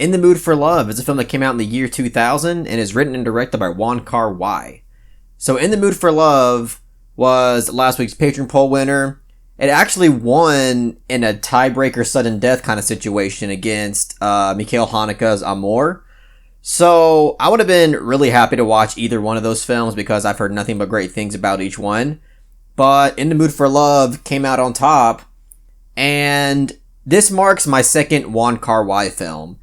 In the Mood for Love is a film that came out in the year 2000 and is written and directed by Wong Kar-Wai. So In the Mood for Love was last week's patron poll winner. It actually won in a tiebreaker sudden death kind of situation against Mikhail Haneke's Amour. So I would have been really happy to watch either one of those films because I've heard nothing but great things about each one. But In the Mood for Love came out on top, and this marks my second Wong Kar-Wai film.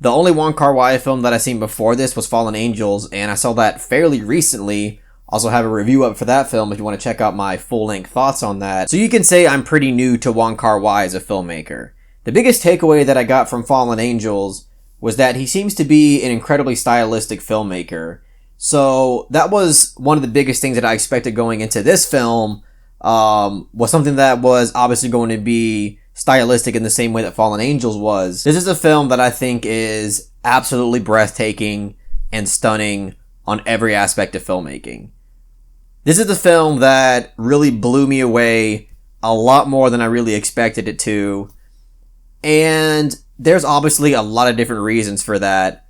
The only Wong Kar-Wai film that I've seen before this was Fallen Angels, and I saw that fairly recently. Also have a review up for that film if you want to check out my full-length thoughts on that. So you can say I'm pretty new to Wong Kar-Wai as a filmmaker. The biggest takeaway that I got from Fallen Angels was that he seems to be an incredibly stylistic filmmaker. So that was one of the biggest things that I expected going into this film, was something that was obviously going to be stylistic in the same way that Fallen Angels was. This is a film that I think is absolutely breathtaking and stunning on every aspect of filmmaking. This is the film that really blew me away a lot more than I really expected it to. And there's obviously a lot of different reasons for that.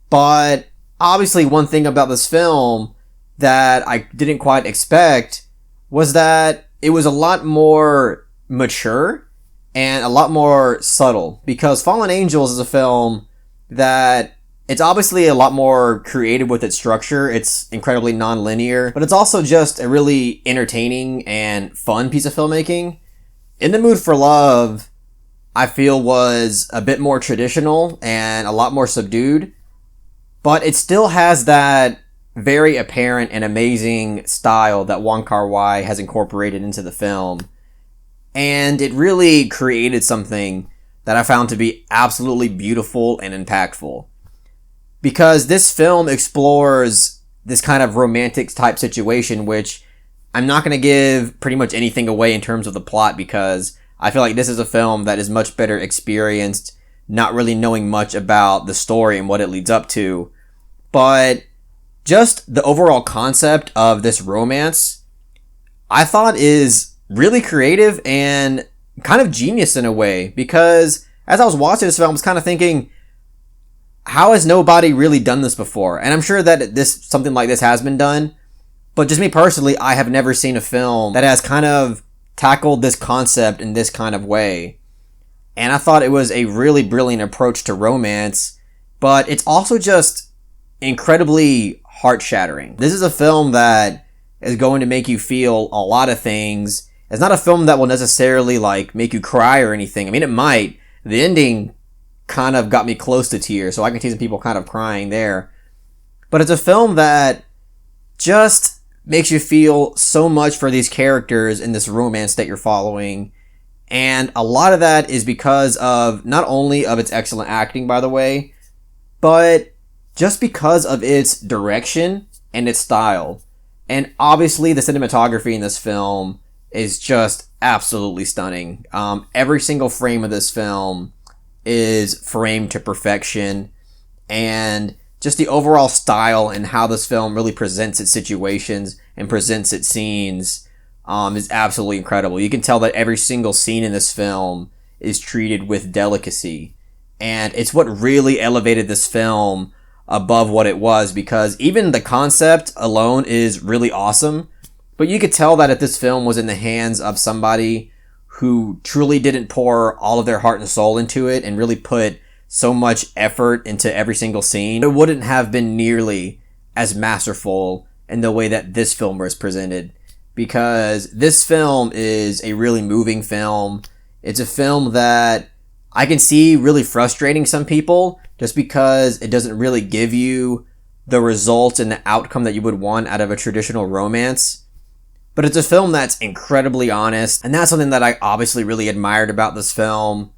But obviously one thing about this film that I didn't quite expect was that it was a lot more mature and a lot more subtle, because Fallen Angels is a film that it's obviously a lot more creative with its structure. It's incredibly non-linear, but it's also just a really entertaining and fun piece of filmmaking. In the Mood for Love, I feel, was a bit more traditional and a lot more subdued, but it still has that very apparent and amazing style that Wong Kar-Wai has incorporated into the film. And it really created something that I found to be absolutely beautiful and impactful. Because this film explores this kind of romantic type situation, which I'm not going to give pretty much anything away in terms of the plot, because I feel like this is a film that is much better experienced, not really knowing much about the story and what it leads up to. But just the overall concept of this romance, I thought is really creative and kind of genius in a way, because as I was watching this film, I was kind of thinking, how has nobody really done this before? And I'm sure that something like this has been done, but just me personally, I have never seen a film that has kind of tackled this concept in this kind of way. And I thought it was a really brilliant approach to romance, but it's also just incredibly heart-shattering. This is a film that is going to make you feel a lot of things. It's not a film that will necessarily make you cry or anything. I mean, it might. The ending kind of got me close to tears, so I can see some people kind of crying there. But it's a film that just makes you feel so much for these characters in this romance that you're following. And a lot of that is because of not only of its excellent acting, by the way, but just because of its direction and its style. And obviously the cinematography in this film is just absolutely stunning. Every single frame of this film is framed to perfection, and just the overall style and how this film really presents its situations and presents its scenes is absolutely incredible. You can tell that every single scene in this film is treated with delicacy, and it's what really elevated this film above what it was, because even the concept alone is really awesome. But you could tell that if this film was in the hands of somebody who truly didn't pour all of their heart and soul into it and really put so much effort into every single scene, it wouldn't have been nearly as masterful in the way that this film was presented. Because this film is a really moving film. It's a film that I can see really frustrating some people just because it doesn't really give you the results and the outcome that you would want out of a traditional romance. But it's a film that's incredibly honest, and that's something that I obviously really admired about this film.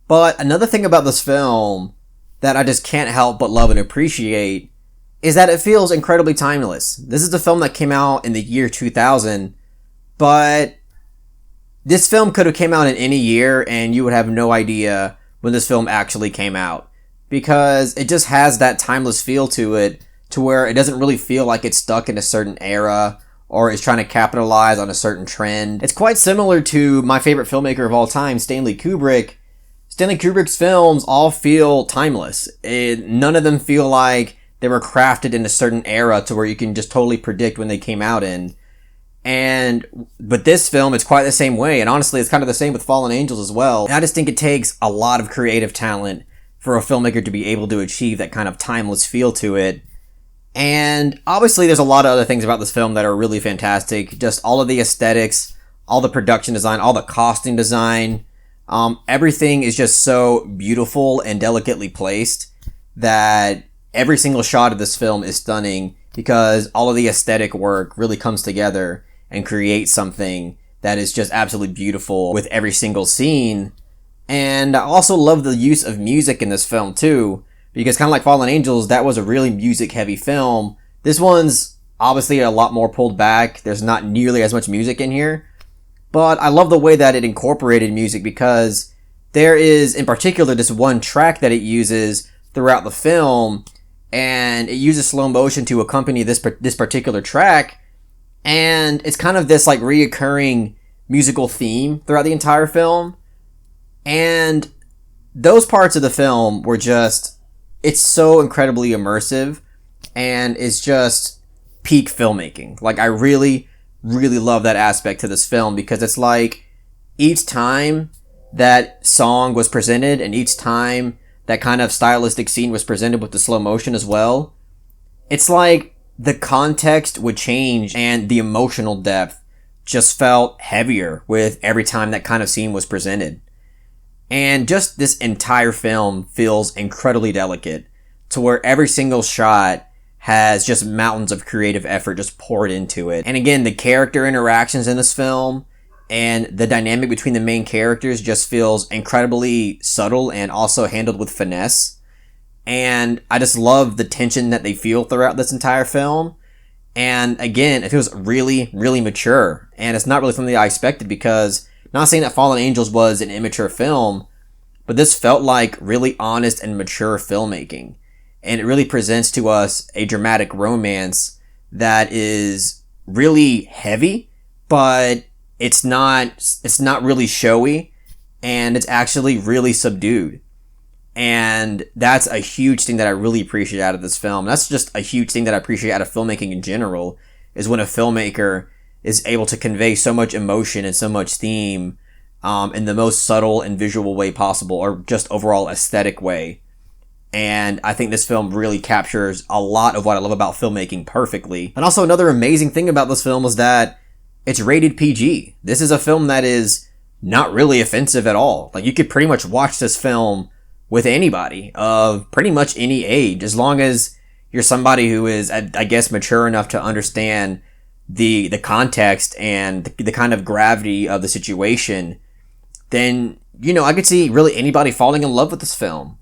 But another thing about this film that I just can't help but love and appreciate is that it feels incredibly timeless. This is a film that came out in the year 2000, but this film could have came out in any year and you would have no idea when this film actually came out, because it just has that timeless feel to it, to where it doesn't really feel like it's stuck in a certain era or is trying to capitalize on a certain trend. It's quite similar to my favorite filmmaker of all time, Stanley Kubrick. Stanley Kubrick's films all feel timeless. None of them feel like they were crafted in a certain era to where you can just totally predict when they came out in. But this film, it's quite the same way. And honestly, it's kind of the same with Fallen Angels as well. And I just think it takes a lot of creative talent for a filmmaker to be able to achieve that kind of timeless feel to it. And obviously there's a lot of other things about this film that are really fantastic. Just all of the aesthetics, all the production design, all the costume design. Everything is just so beautiful and delicately placed that every single shot of this film is stunning because all of the aesthetic work really comes together and creates something that is just absolutely beautiful with every single scene. And I also love the use of music in this film too, because kind of like Fallen Angels, that was a really music heavy film. This one's obviously a lot more pulled back. There's not nearly as much music in here. But I love the way that it incorporated music because there is, in particular, this one track that it uses throughout the film, and it uses slow motion to accompany this particular track, and it's kind of this like reoccurring musical theme throughout the entire film. And those parts of the film were just, it's so incredibly immersive, and it's just peak filmmaking. Like, I really love that aspect to this film because it's like each time that song was presented and each time that kind of stylistic scene was presented with the slow motion as well, it's like the context would change and the emotional depth just felt heavier with every time that kind of scene was presented. And just this entire film feels incredibly delicate to where every single shot has just mountains of creative effort just poured into it. And again, the character interactions in this film and the dynamic between the main characters just feels incredibly subtle and also handled with finesse. And I just love the tension that they feel throughout this entire film. And again, it feels really mature. And it's not really something I expected because, not saying that Fallen Angels was an immature film, but this felt like really honest and mature filmmaking. And it really presents to us a dramatic romance that is really heavy, but it's not really showy, and it's actually really subdued. And that's a huge thing that I really appreciate out of this film. That's just a huge thing that I appreciate out of filmmaking in general, is when a filmmaker is able to convey so much emotion and so much theme in the most subtle and visual way possible, or just overall aesthetic way. And I think this film really captures a lot of what I love about filmmaking perfectly. And also another amazing thing about this film is that it's rated PG. This is a film that is not really offensive at all. Like, you could pretty much watch this film with anybody of pretty much any age, as long as you're somebody who is, I guess, mature enough to understand the context and the kind of gravity of the situation. Then, I could see really anybody falling in love with this film.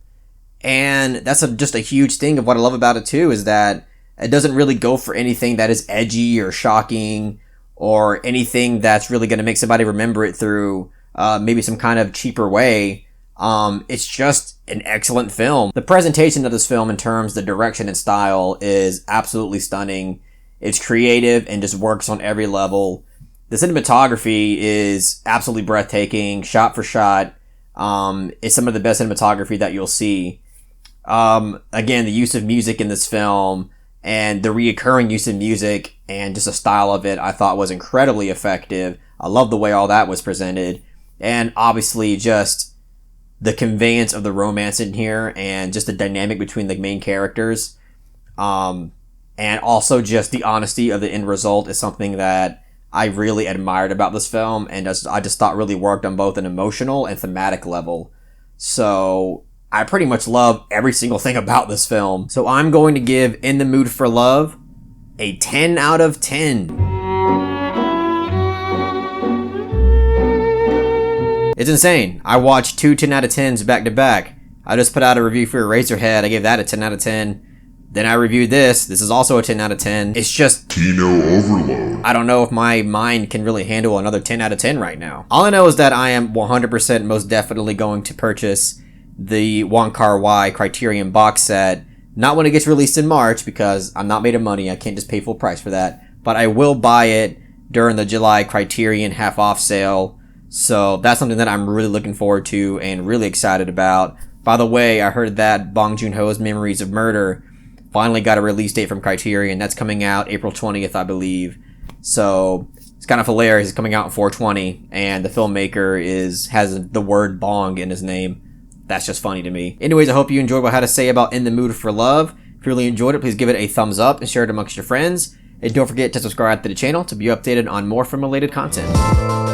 And that's just a huge thing of what I love about it too, is that it doesn't really go for anything that is edgy or shocking or anything that's really going to make somebody remember it through maybe some kind of cheaper way. It's just an excellent film. The presentation of this film in terms of the direction and style is absolutely stunning. It's creative and just works on every level. The cinematography is absolutely breathtaking, shot for shot. It's some of the best cinematography that you'll see. Again, the use of music in this film and the reoccurring use of music and just the style of it, I thought was incredibly effective. I love the way all that was presented. And obviously just the conveyance of the romance in here and just the dynamic between the main characters. And also just the honesty of the end result is something that I really admired about this film, and I just thought really worked on both an emotional and thematic level. So I pretty much love every single thing about this film. So I'm going to give In the Mood for Love a 10 out of 10. It's insane. I watched two 10 out of 10s back to back. I just put out a review for Eraserhead. I gave that a 10 out of 10. Then I reviewed this. This is also a 10 out of 10. It's just Kino overload. I don't know if my mind can really handle another 10 out of 10 right now. All I know is that I am 100% most definitely going to purchase the Wong Kar-Wai Criterion box set. Not when it gets released in March, because I'm not made of money. I can't just pay full price for that. But I will buy it during the July Criterion half off sale. So that's something that I'm really looking forward to and really excited about. By the way, I heard that Bong Joon-ho's Memories of Murder finally got a release date from Criterion. That's coming out April 20th, I believe. So it's kind of hilarious. It's coming out in 420, and the filmmaker has the word Bong in his name. That's just funny to me. Anyways, I hope you enjoyed what I had to say about In the Mood for Love. If you really enjoyed it, please give it a thumbs up and share it amongst your friends. And don't forget to subscribe to the channel to be updated on more film-related content.